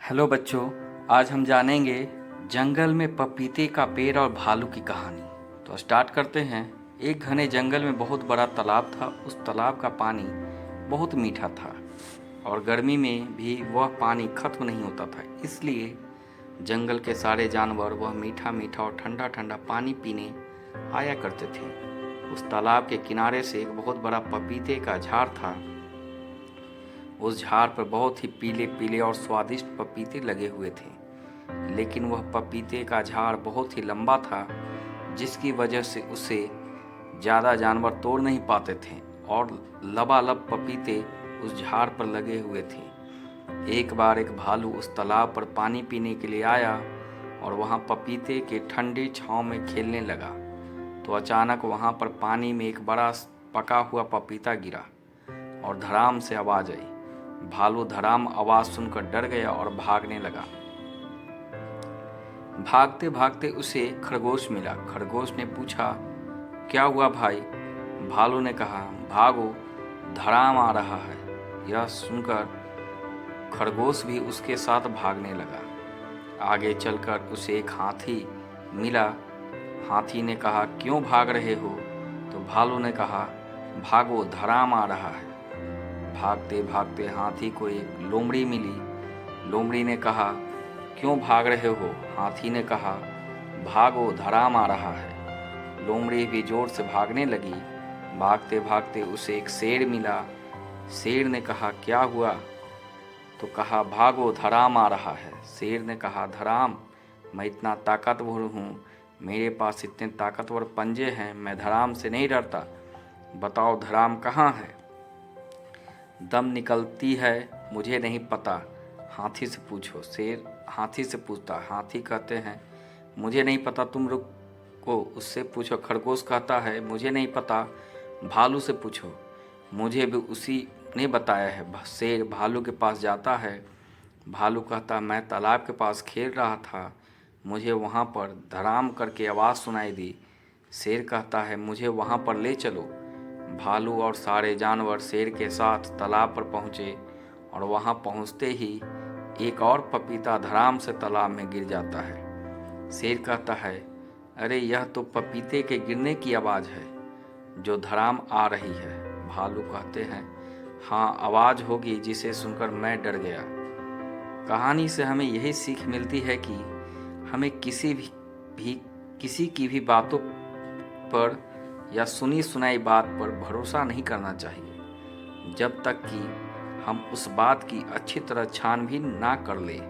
Hello बच्चों, आज हम जानेंगे जंगल में पपीते का पेड़ और भालू की कहानी। तो स्टार्ट करते हैं। एक घने जंगल में बहुत बड़ा तालाब था। उस तालाब का पानी बहुत मीठा था और गर्मी में भी वह पानी खत्म नहीं होता था। इसलिए जंगल के सारे जानवर वह मीठा मीठा और ठंडा ठंडा पानी पीने आया करते थे। उस तालाब के किनारे से एक बहुत बड़ा पपीते का झाड़ था। उस झाड़ पर बहुत ही पीले पीले और स्वादिष्ट पपीते लगे हुए थे, लेकिन वह पपीते का झाड़ बहुत ही लंबा था, जिसकी वजह से उसे ज़्यादा जानवर तोड़ नहीं पाते थे और लबालब पपीते उस झाड़ पर लगे हुए थे। एक बार एक भालू उस तालाब पर पानी पीने के लिए आया और वहाँ पपीते के ठंडी छाँव में खेलने लगा। तो अचानक वहाँ पर पानी में एक बड़ा पका हुआ पपीता गिरा और धड़ाम से आवाज़ आई। भालू धड़ाम आवाज़ सुनकर डर गया और भागने लगा। भागते भागते उसे खरगोश मिला। खरगोश ने पूछा, क्या हुआ भाई? भालू ने कहा, भागो, धड़ाम आ रहा है। यह सुनकर खरगोश भी उसके साथ भागने लगा। आगे चलकर उसे एक हाथी मिला। हाथी ने कहा, क्यों भाग रहे हो? तो भालू ने कहा, भागो, धड़ाम आ रहा है। भागते भागते हाथी को एक लोमड़ी मिली। लोमड़ी ने कहा, क्यों भाग रहे हो? हाथी ने कहा, भागो, धड़ाम आ रहा है। लोमड़ी भी जोर से भागने लगी। भागते भागते उसे एक शेर मिला। शेर ने कहा, क्या हुआ? तो कहा, भागो, धड़ाम आ रहा है। शेर ने कहा, धड़ाम, मैं इतना ताकतवर हूँ, मेरे पास इतने ताकतवर पंजे हैं, मैं धड़ाम से नहीं डरता। बताओ धड़ाम कहाँ है? दम निकलती है, मुझे नहीं पता, हाथी से पूछो। शेर हाथी से पूछता। हाथी कहते हैं, मुझे नहीं पता, तुम रुको, उससे पूछो। खरगोश कहता है, मुझे नहीं पता, भालू से पूछो, मुझे भी उसी ने बताया है। शेर भालू के पास जाता है। भालू कहता, मैं तालाब के पास खेल रहा था, मुझे वहाँ पर धड़ाम करके आवाज़ सुनाई दी। शेर कहता है, मुझे वहाँ पर ले चलो। भालू और सारे जानवर शेर के साथ तालाब पर पहुँचे और वहाँ पहुँचते ही एक और पपीता धड़ाम से तालाब में गिर जाता है। शेर कहता है, अरे यह तो पपीते के गिरने की आवाज़ है जो धड़ाम आ रही है। भालू कहते हैं, हाँ, आवाज़ होगी जिसे सुनकर मैं डर गया। कहानी से हमें यही सीख मिलती है कि हमें किसी की भी बातों पर या सुनी सुनाई बात पर भरोसा नहीं करना चाहिए, जब तक कि हम उस बात की अच्छी तरह छानबीन ना कर लें।